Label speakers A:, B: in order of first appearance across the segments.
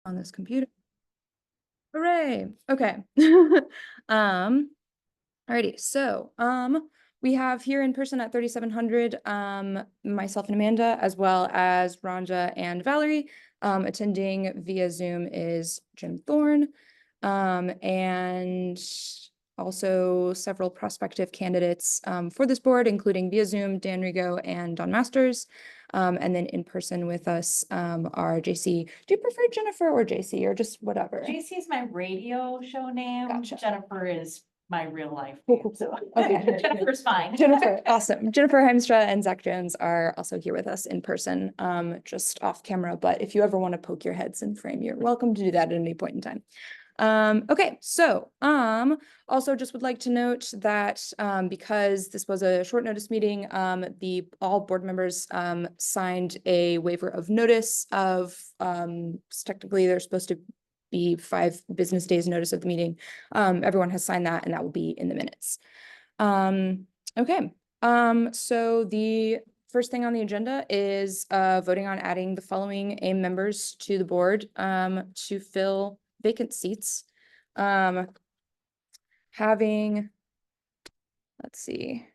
A: on this computer. Hooray. Okay. Alrighty. So, we have here in person at 3700, myself and Amanda, as well as Rhonda and Valerie. Attending via Zoom is Jim Thorne, and also several prospective candidates for this board, including via Zoom, Dan Rigo and Don Masters. And then in person with us are JC. Do you prefer Jennifer or JC or just whatever?
B: JC is my radio show name.
A: Gotcha.
B: Jennifer is my real life
A: Cool,
B: name.
A: cool,
B: So
A: okay.
B: Jennifer's fine.
A: Jennifer, awesome. Jennifer Heimstra and Zach Jones are also here with us in person, just off camera. But if you ever want to poke your heads in frame, you're welcome to do that at any point in time. Okay, so also just would like to note that because this was a short notice meeting, all board members signed a waiver of notice of technically they're supposed to be 5 business days notice of the meeting. Everyone has signed that, and that will be in the minutes. Okay, so the first thing on the agenda is voting on adding the following AIM members to the board to fill vacant seats. Having, let's see,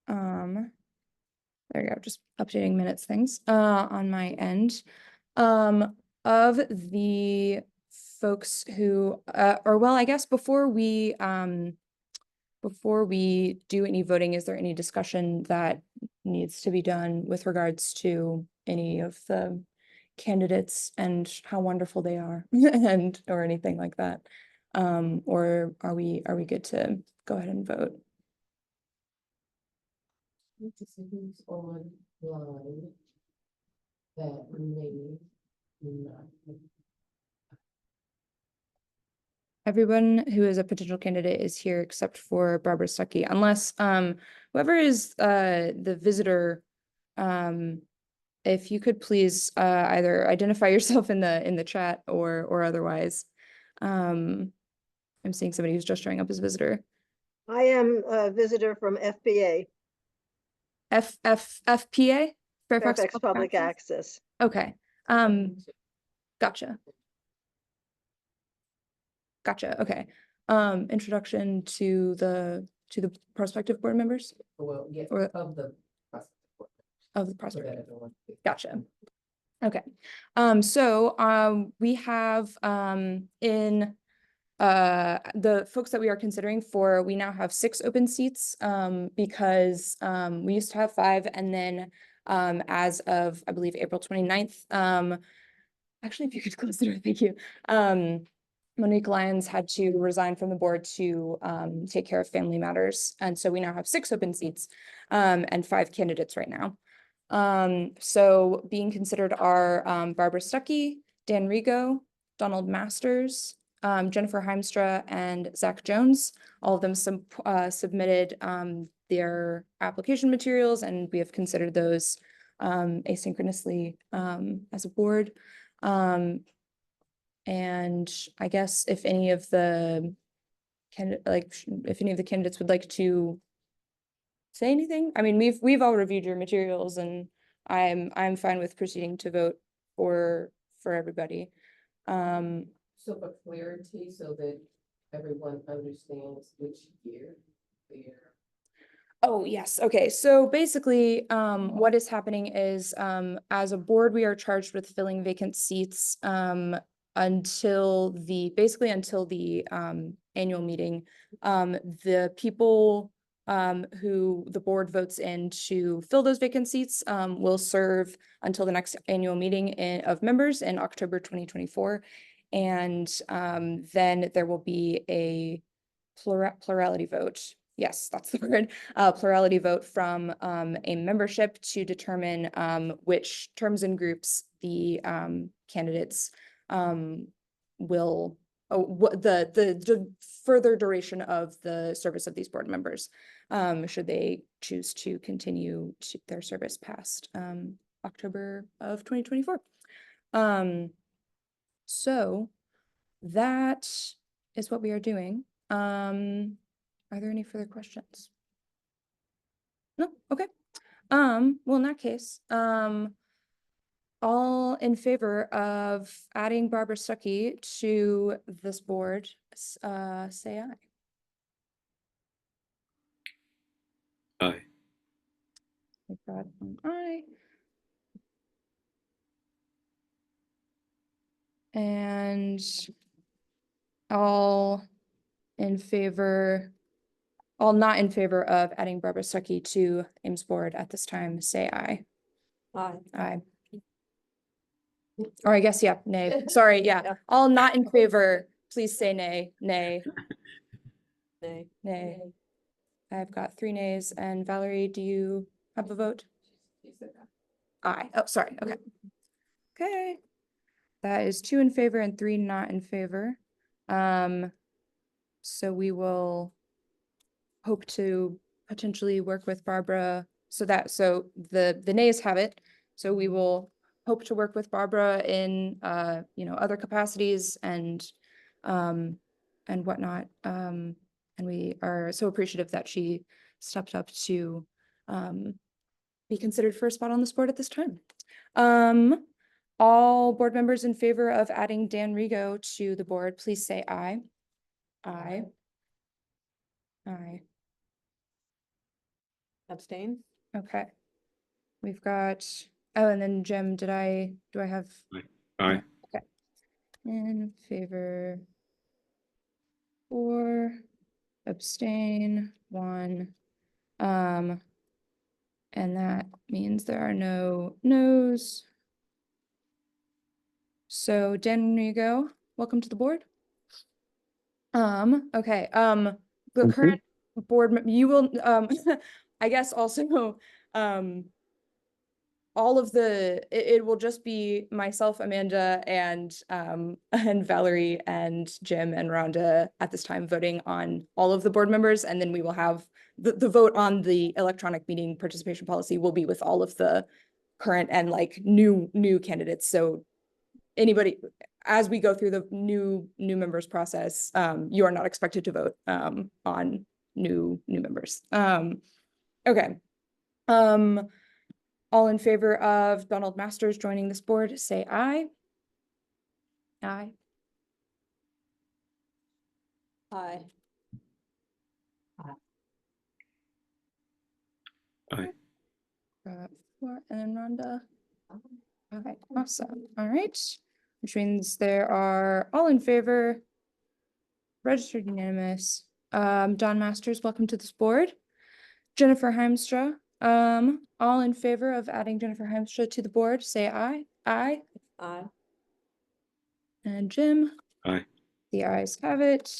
A: there we go, just updating minutes things on my end. Of the folks who, or well, I guess before we do any voting, is there any discussion that needs to be done with regards to any of the candidates and how wonderful they are and or anything like that? Or are we good to go ahead and vote?
C: Who's online that may not.
A: Everyone who is a potential candidate is here except for Barbara Stuckey, unless whoever is the visitor, if you could please either identify yourself in the chat or otherwise. I'm seeing somebody who's just showing up as a visitor.
D: I am a visitor from FPA.
A: FPA?
D: Fairfax Public Access.
A: Okay. Gotcha. Gotcha. Okay. Introduction to the prospective board members?
C: Well, yes,
A: Or
C: of the prospective.
A: of the prospective. Gotcha. Okay. So we have in the folks that we are considering for, we now have 6 open seats because we used to have 5, and then as of I believe April 29th, actually if you could close the door, thank you. Monique Lyons had to resign from the board to take care of family matters. And so we now have 6 open seats and 5 candidates right now. So being considered are Barbara Stuckey, Dan Rigo, Donald Masters, Jennifer Heimstra, and Zach Jones. All of them submitted their application materials, and we have considered those asynchronously as a board. And I guess if any of the candidates would like to say anything, I mean, we've all reviewed your materials, and I'm fine with proceeding to vote for everybody.
C: So for clarity, so that everyone understands which year they're.
A: Oh, yes. Okay. So basically, what is happening is, as a board, we are charged with filling vacant seats, until the annual meeting. The people, who the board votes in to fill those vacant seats, will serve until the next annual meeting of members in October 2024. And, then there will be a plurality vote. Yes, that's the word. Plurality vote from a membership to determine which terms and groups the candidates will the further duration of the service of these board members, should they choose to continue their service past October of 2024. So that is what we are doing. Are there any further questions? No? Okay. Well, in that case, All in favor of adding Barbara Stuckey to this board, say aye.
E: Aye.
A: We've got an aye. And all in favor, all not in favor of adding Barbara Stuckey to Ames board at this time, say aye.
D: Aye.
A: Aye. Or I guess, yeah, nay. Sorry, yeah.
D: Yeah.
A: All not in favor, please say nay. Nay,
D: Nay.
A: nay. I've got 3 nays. And Valerie, do you have a vote?
C: She said that.
A: Aye. Oh, sorry. Okay. Okay. That is 2 in favor and 3 not in favor. So we will hope to potentially work with Barbara so the nays have it. So we will hope to work with Barbara in other capacities and whatnot. And we are so appreciative that she stepped up to be considered for a spot on this board at this time. All board members in favor of adding Dan Rigo to the board, please say aye. Aye. Aye.
D: Abstain?
A: Okay. We've got, oh, and then Jim, do I have?
E: Aye.
A: Okay. In favor. 4, abstain, 1. And that means there are no no's. So Dan Rigo, welcome to the board. Okay, the current board, you will, I guess also, all of it will just be myself, Amanda, and Valerie and Jim and Rhonda at this time voting on all of the board members, and then we will have the vote on the electronic meeting participation policy will be with all of the current and like new candidates. So anybody, as we go through the new members process, you are not expected to vote on new members. Okay. All in favor of Donald Masters joining this board, say aye. Aye.
D: Aye.
E: Aye.
A: 4, and then Rhonda. Okay, awesome. All right. Which means there are all in favor. Registered unanimous. Don Masters, welcome to this board. Jennifer Heimstra, all in favor of adding Jennifer Heimstra to the board, say aye. Aye.
D: Aye.
A: And Jim?
E: Aye.
A: The ayes have it.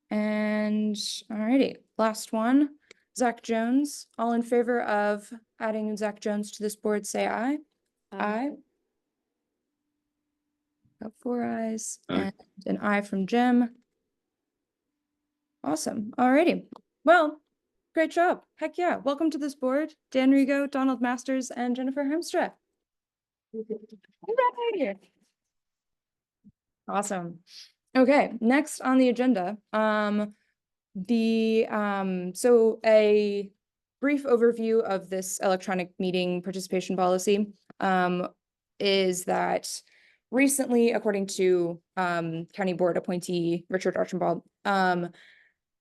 A: And alrighty, last one, Zach Jones, all in favor of adding Zach Jones to this board, say aye. Aye. Got 4 ayes
E: Aye.
A: and an aye from Jim. Awesome, alrighty. Well, great job. Heck yeah. Welcome to this board, Dan Rigo, Donald Masters, and Jennifer Hemstra. Hooray! Awesome. Okay, next on the agenda, so a brief overview of this electronic meeting participation policy is that recently, according to County Board appointee Richard Archibald,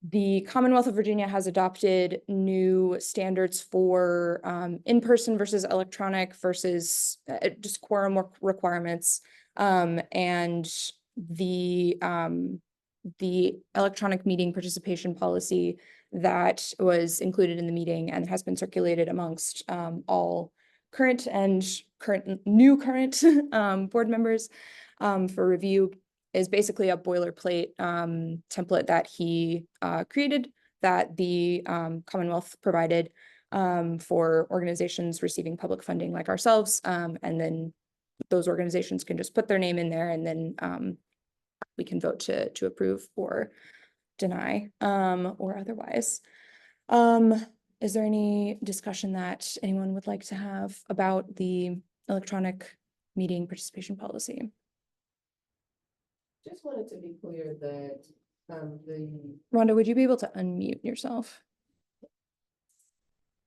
A: the Commonwealth of Virginia has adopted new standards for in-person versus electronic versus just quorum requirements. And the electronic meeting participation policy that was included in the meeting and has been circulated amongst all current and new current board members for review is basically a boilerplate template that he created that the Commonwealth provided for organizations receiving public funding like ourselves. And then those organizations can just put their name in there and then we can vote to approve or deny or otherwise. Is there any discussion that anyone would like to have about the electronic meeting participation policy?
C: Just wanted to be clear that
A: Rhonda, would you be able to unmute yourself?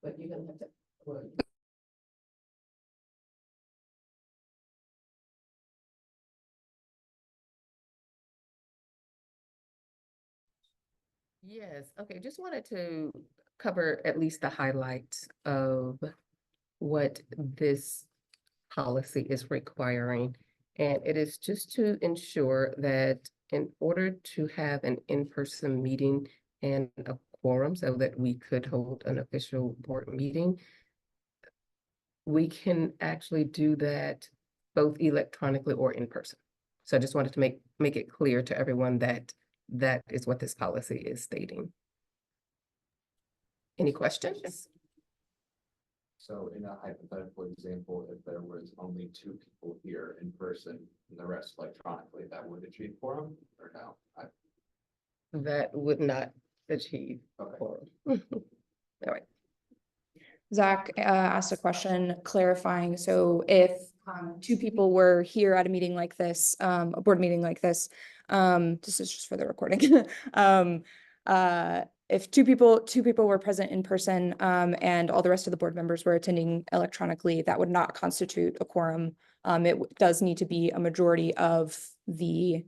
C: but you're gonna have to, well,
F: Yes, okay, just wanted to cover at least the highlights of what this policy is requiring. And it is just to ensure that in order to have an in-person meeting and a quorum so that we could hold an official board meeting, we can actually do that both electronically or in person. So I just wanted to make it clear to everyone that that is what this policy is stating. Any questions?
G: So in a hypothetical example, if there was only 2 people here in person and the rest electronically, that would achieve quorum or no?
F: That would not achieve
G: Okay.
F: quorum. All right.
A: Zach asked a question clarifying, so if 2 people were here at a meeting like this, a board meeting like this, this is just for the recording. If two people were present in person, and all the rest of the board members were attending electronically, that would not constitute a quorum. It does need to be a majority of the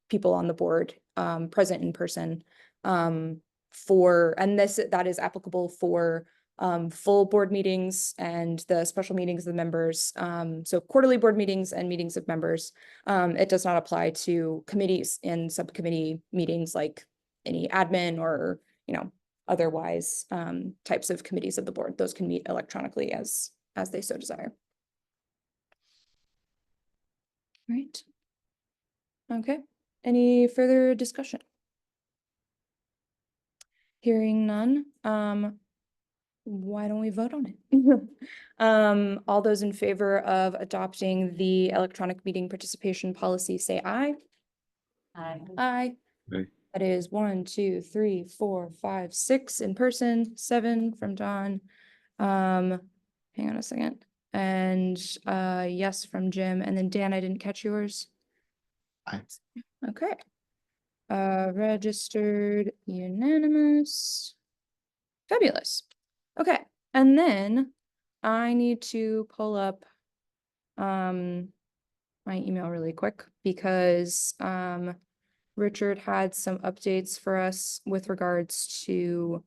A: people on the board, present in person. And that is applicable for full board meetings and the special meetings of the members. So quarterly board meetings and meetings of members. It does not apply to committees and subcommittee meetings like any admin or, otherwise types of committees of the board. Those can meet electronically as they so desire. Right. Okay. Any further discussion? Hearing none. Why don't we vote on it? All those in favor of adopting the electronic meeting participation policy, say aye.
B: Aye.
A: Aye.
E: Aye.
A: That is 1, 2, 3, 4, 5, 6 in person, 7 from John. Hang on a second. And yes from Jim. And then Dan, I didn't catch yours.
G: Aye.
A: Okay. Registered unanimous. Fabulous. Okay, and then I need to pull up my email really quick because Richard had some updates for us with regards to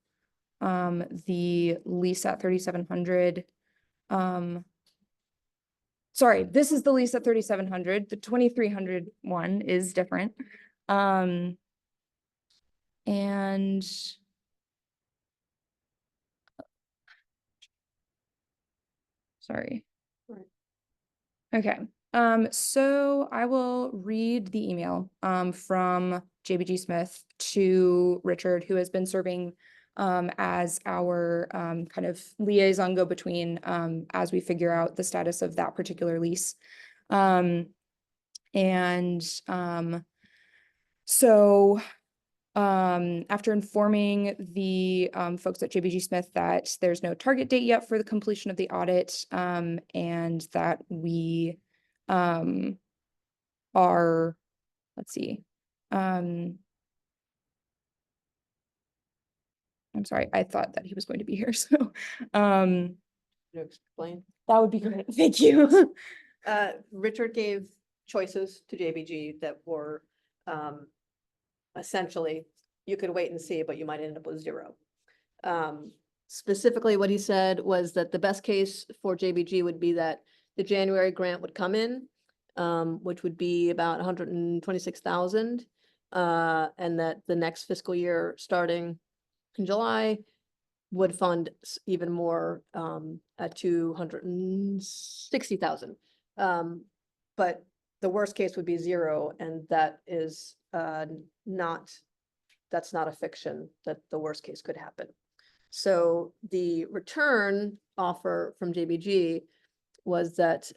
A: the lease at 3700. Sorry, this is the lease at 3700. The 2300 one is different. And sorry.
D: Right.
A: Okay, so I will read the email from JBG Smith to Richard, who has been serving as our kind of liaison go-between as we figure out the status of that particular lease. So after informing the folks at JBG Smith that there's no target date yet for the completion of the audit, and that we are, let's see, I'm sorry, I thought that he was going to be here, so
D: To explain.
A: that would be great. Thank you.
D: Richard gave choices to JBG that were essentially, you could wait and see, but you might end up with 0. Specifically, what he said was that the best case for JBG would be that the January grant would come in, which would be about 126,000, and that the next fiscal year, starting in July, would fund even more at 260,000. But the worst case would be 0, and that is that's not a fiction, that the worst case could happen. So the return offer from JBG was that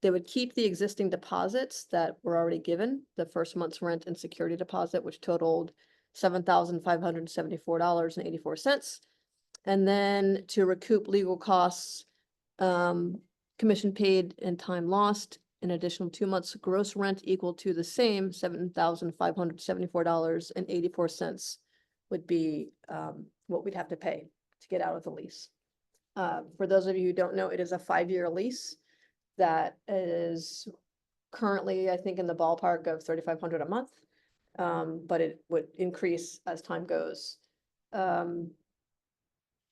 D: they would keep the existing deposits that were already given, the first month's rent and security deposit, which totaled $7,574.84. And then to recoup legal costs, commission paid and time lost, an additional 2 months gross rent equal to the same $7,574.84 would be what we'd have to pay to get out of the lease. For those of you who don't know, it is a 5-year lease that is currently, I think, in the ballpark of $3,500 a month. but it would increase as time goes.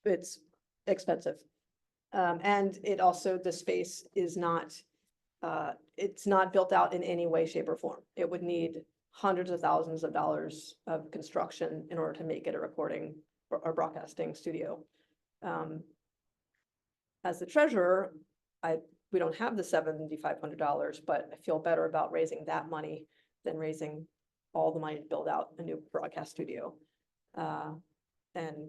D: It's expensive. And it also, the space is not, it's not built out in any way, shape, or form. It would need hundreds of thousands of dollars of construction in order to make it a recording or broadcasting studio. As the treasurer, we don't have the $7,500, but I feel better about raising that money than raising all the money to build out a new broadcast studio. And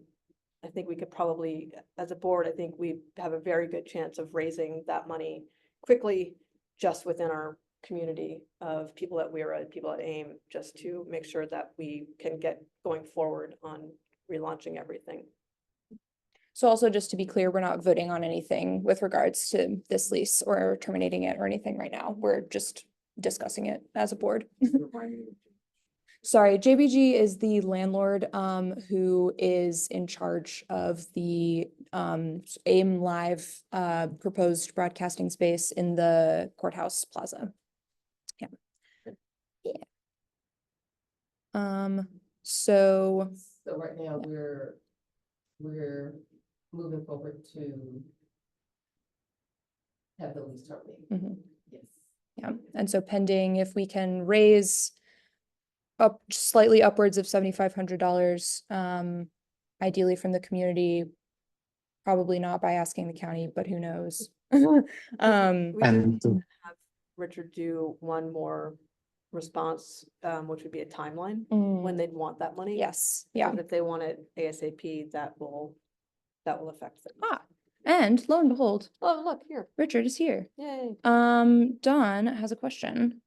D: I think we could probably, as a board, I think we have a very good chance of raising that money quickly just within our community of people at WERA, people at AIM, just to make sure that we can get going forward on relaunching everything.
A: So also just to be clear, we're not voting on anything with regards to this lease or terminating it or anything right now. We're just discussing it as a board. Sorry, JBG is the landlord who is in charge of the AIM Live proposed broadcasting space in the courthouse plaza. Yeah. So
F: So right now, we're moving forward to have the lease terminated.
A: mhm,
F: Yes.
A: yeah, and so pending if we can raise up slightly upwards of $7,500 ideally from the community. Probably not by asking the county, but who knows?
D: We
E: And
D: do have Richard do one more response, which would be a timeline when
A: Mm,
D: they'd want that money.
A: yes, yeah.
D: Because if they want it ASAP, that will affect them.
A: Ah, and lo and behold,
D: Oh, look here.
A: Richard is here.
D: Yay.
A: Dawn has a question.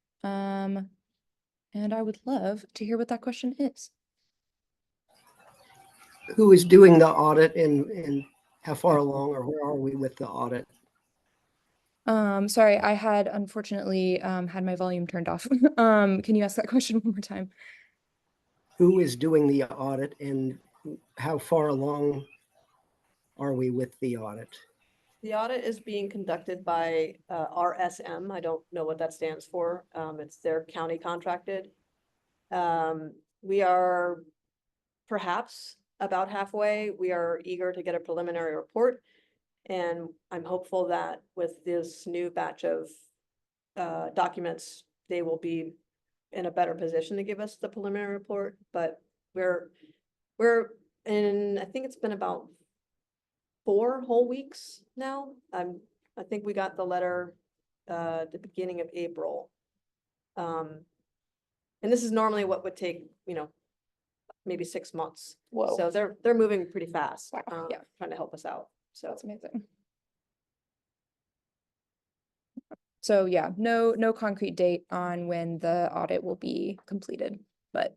A: And I would love to hear what that question is.
H: Who is doing the audit and how far along or where are we with the audit?
A: Sorry, I had unfortunately had my volume turned off. Can you ask that question one more time?
H: Who is doing the audit and how far along are we with the audit?
D: The audit is being conducted by RSM. I don't know what that stands for. It's their county contracted. We are perhaps about halfway. We are eager to get a preliminary report. And I'm hopeful that with this new batch of documents, they will be in a better position to give us the preliminary report. But we're in, I think it's been about 4 whole weeks now. I think we got the letter at the beginning of April. And this is normally what would take, maybe 6 months.
A: Whoa.
D: So they're moving pretty fast.
A: Wow, yeah.
D: Trying to help us out. So
A: That's amazing. So yeah, no concrete date on when the audit will be completed, but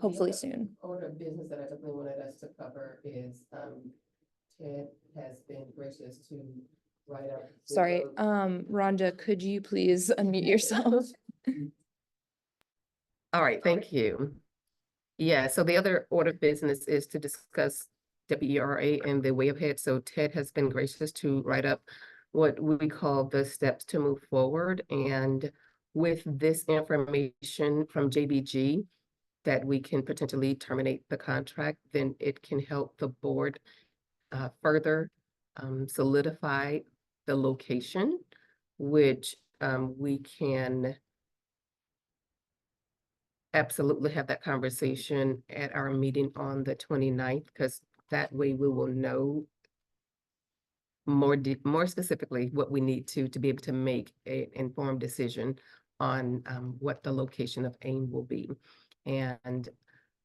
A: hopefully soon.
F: Order of business that I definitely wanted us to cover is, Ted has been gracious to write up.
A: Sorry, Rhonda, could you please unmute yourself?
F: All right, thank you. Yeah, so the other order of business is to discuss WERA and the way ahead. So Ted has been gracious to write up what we call the steps to move forward. And with this information from JBG, that we can potentially terminate the contract, then it can help the board further solidify the location, which we can absolutely have that conversation at our meeting on the 29th, because that way we will know more specifically what we need to be able to make an informed decision on what the location of AIM will be. And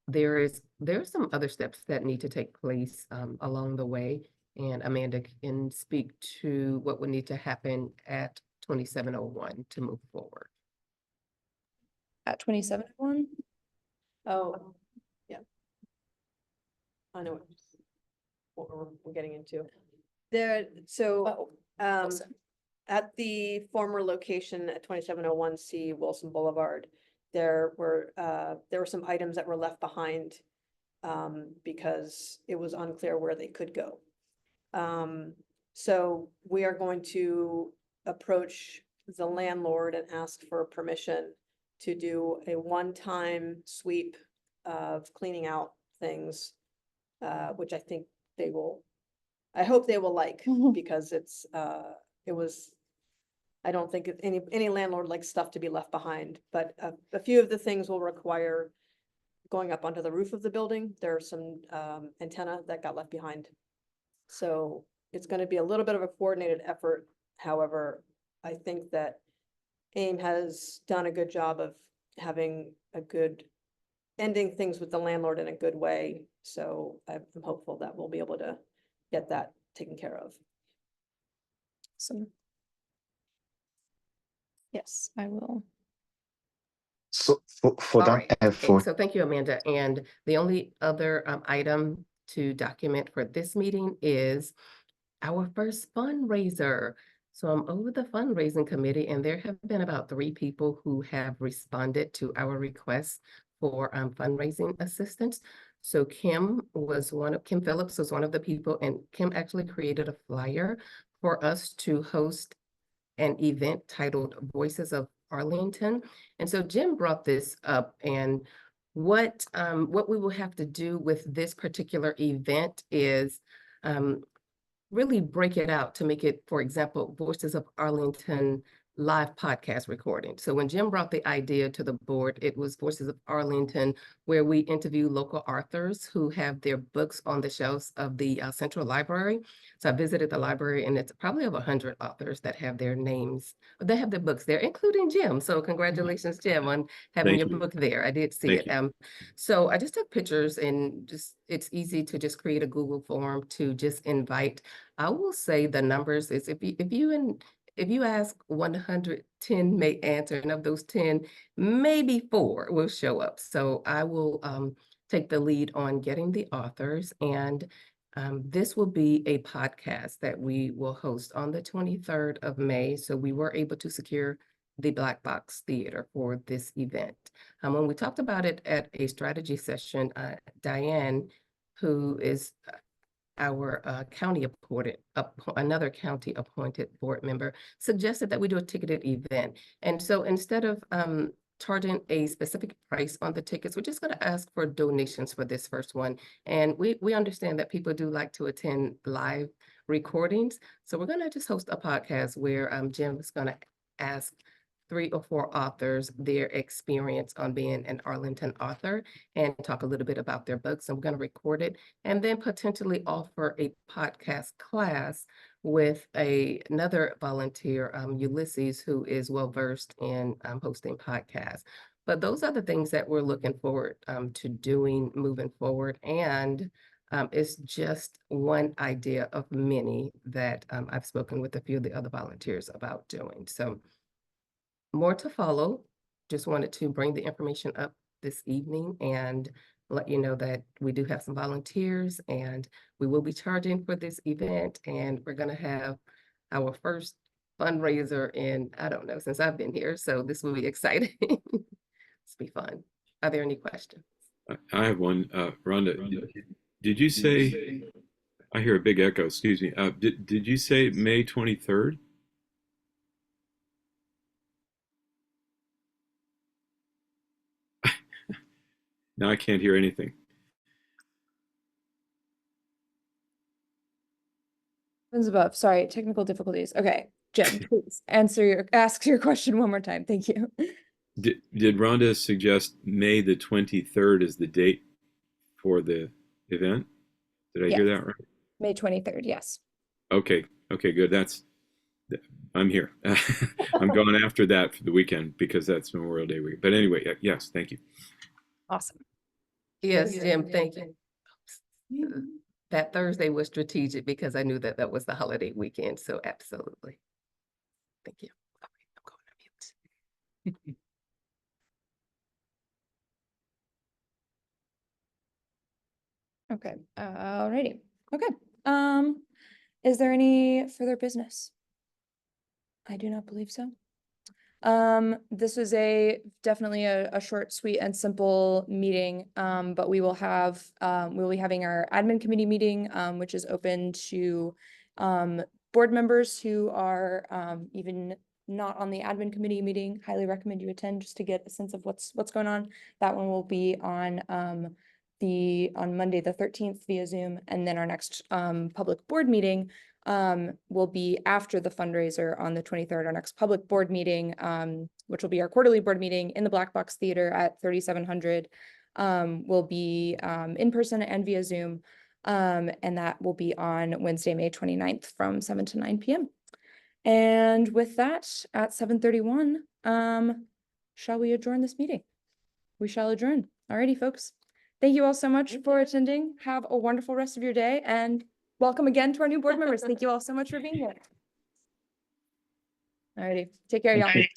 F: there are some other steps that need to take place along the way. And Amanda can speak to what would need to happen at 2701 to move forward.
A: At 27-1?
D: Oh, yeah. I know what we're getting into. So,
A: Wilson.
D: at the former location at 2701C Wilson Boulevard, there were some items that were left behind because it was unclear where they could go. So we are going to approach the landlord and ask for permission to do a one-time sweep of cleaning out things, which I think they will, I hope they will like,
A: Mhm.
D: because it was, I don't think any landlord likes stuff to be left behind, but a few of the things will require going up onto the roof of the building. There are some antenna that got left behind. So it's gonna be a little bit of a coordinated effort. However, I think that AIM has done a good job of having a good, ending things with the landlord in a good way. So I'm hopeful that we'll be able to get that taken care of.
A: Awesome. Yes, I will.
I: So for
F: All
I: that
F: right,
I: effort,
F: so thank you, Amanda. And the only other item to document for this meeting is our first fundraiser. So I'm over the fundraising committee, and there have been about 3 people who have responded to our request for fundraising assistance. So Kim Phillips was one of the people, and Kim actually created a flyer for us to host an event titled Voices of Arlington. And so Jim brought this up, and what we will have to do with this particular event is really break it out to make it, for example, Voices of Arlington live podcast recording. So when Jim brought the idea to the board, it was Voices of Arlington, where we interview local authors who have their books on the shelves of the Central Library. So I visited the library, and it's probably over 100 authors that have their names, they have their books there, including Jim. So congratulations, Jim, on having
E: Thank
F: your
E: you.
F: book there. I did see
E: Thank
F: it. So I just took pictures, and it's easy to just create a Google form to just invite. I will say the numbers is if you ask 110 may answer, and of those 10, maybe 4 will show up. So I will take the lead on getting the authors, and this will be a podcast that we will host on the 23rd of May. So we were able to secure the Black Box Theater for this event. When we talked about it at a strategy session, Diane, who is our another county appointed board member, suggested that we do a ticketed event. And so instead of charging a specific price on the tickets, we're just going to ask for donations for this first one. And we understand that people do like to attend live recordings. So we're going to just host a podcast where Jim is going to ask 3 or 4 authors their experience on being an Arlington author and talk a little bit about their books. And we're going to record it and then potentially offer a podcast class with another volunteer, Ulysses, who is well-versed in hosting podcasts. But those are the things that we're looking forward to doing moving forward. And it's just one idea of many that I've spoken with a few of the other volunteers about doing. So more to follow. Just wanted to bring the information up this evening and let you know that we do have some volunteers, and we will be charging for this event, and we're going to have our first fundraiser in, I don't know, since I've been here. So this will be exciting. It's be fun. Are there any questions?
E: I have one. Rhonda, did you say, I hear a big echo, excuse me. Did you say May 23rd? Now I can't hear anything.
A: Heavens above, sorry, technical difficulties. Okay, Jim, please ask your question one more time. Thank you.
E: Did Rhonda suggest May the 23rd is the date for the event? Did I hear
A: Yes.
E: that right?
A: May 23rd, yes.
E: Okay, good. I'm here. I'm going after that for the weekend because that's Memorial Day week. But anyway, yes, thank you.
A: Awesome.
F: Yes, Jim, thank you. That Thursday was strategic because I knew that that was the holiday weekend. So absolutely. Thank you. All right, I'm going on mute.
A: Okay, alrighty. Okay. Is there any further business? I do not believe so. This was definitely a short, sweet, and simple meeting. But we will be having our admin committee meeting, which is open to board members who are even not on the admin committee meeting, highly recommend you attend just to get a sense of what's going on. That one will be on Monday, the 13th via Zoom, and then our next public board meeting will be after the fundraiser on the 23rd, our next public board meeting, which will be our quarterly board meeting in the Black Box Theater at 3700. Will be in person and via Zoom. And that will be on Wednesday, May 29th from 7 to 9 p.m. And with that, at 7:31, shall we adjourn this meeting? We shall adjourn. Alrighty, folks. Thank you all so much for attending. Have a wonderful rest of your day and welcome again to our new board members. Thank you all so much for being here. Alrighty, take care, y'all.
I: Okay.